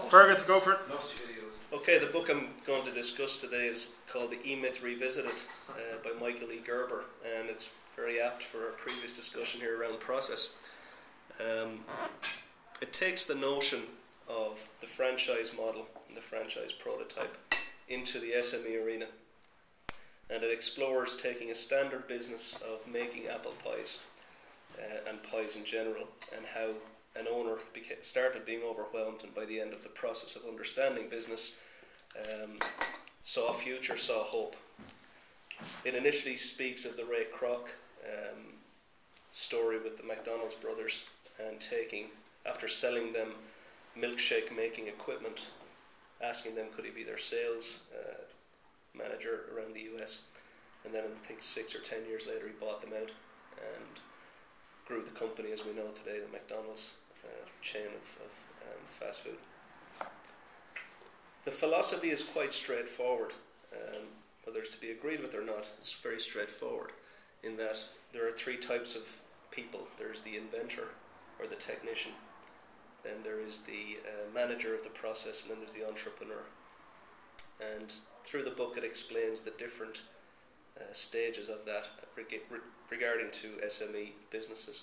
Fergus, go for it. Okay, the book I'm going to discuss today is called The E-Myth Revisited by Michael E. Gerber, and it's very apt for our previous discussion here around process. It takes the notion of the franchise model and the franchise prototype into the SME arena, and it explores taking a standard business of making apple pies and pies in general, and how an owner started being overwhelmed, and by the end of the process of understanding business, saw a future, saw hope. It initially speaks of the Ray Kroc story with the McDonald's brothers, and after selling them milkshake making equipment, asking them could he be their sales manager around the US, and then I think 6 or 10 years later he bought them out and grew the company as we know today, the McDonald's chain of fast food. The philosophy is quite straightforward, whether it's to be agreed with or not. It's very straightforward in that there are 3 types of people. There's the inventor or the technician, then there is the manager of the process, and then there's the entrepreneur. And through the book it explains the different stages of that regarding to SME businesses.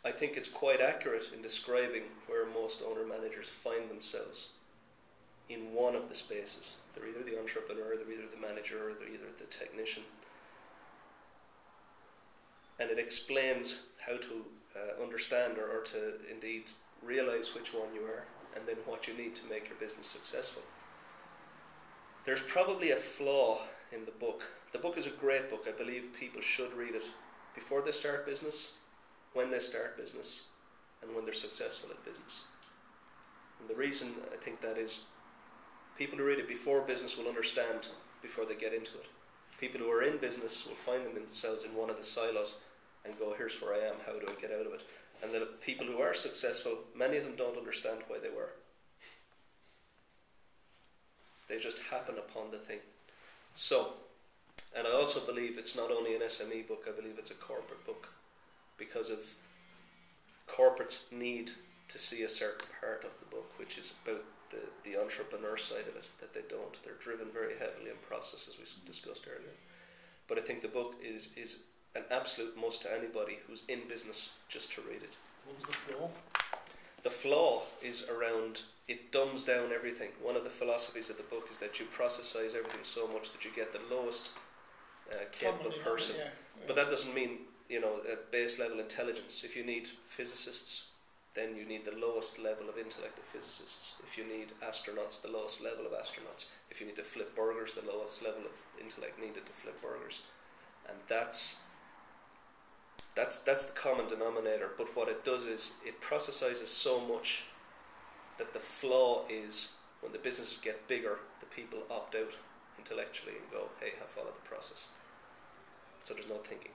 I think it's quite accurate in describing where most owner-managers find themselves in one of the spaces. They're either the entrepreneur, they're either the manager, or they're either the technician. And it explains how to understand or to indeed realize which one you are, and then what you need to make your business successful. There's probably a flaw in the book. The book is a great book. I believe people should read it before they start business, when they start business, and when they're successful at business. And the reason I think that is, people who read it before business will understand before they get into it. People who are in business will find themselves in one of the silos and go, here's where I am, how do I get out of it? And the people who are successful, many of them don't understand why they were. They just happen upon the thing. So, and I also believe it's not only an SME book, I believe it's a corporate book, because of corporates need to see a certain part of the book, which is about the entrepreneur side of it, that they don't. They're driven very heavily in process, as we discussed earlier. But I think the book is an absolute must to anybody who's in business just to read it. What was the flaw? The flaw is around, it dumbs down everything. One of the philosophies of the book is that you processize everything so much that you get the lowest capable person. Yeah. But that doesn't mean, a base level intelligence. If you need physicists, then you need the lowest level of intellect of physicists. If you need astronauts, the lowest level of astronauts. If you need to flip burgers, the lowest level of intellect needed to flip burgers. And that's the common denominator. But what it does is it processizes so much that the flaw is when the businesses get bigger, the people opt out intellectually and go, hey, I followed the process. So there's no thinking.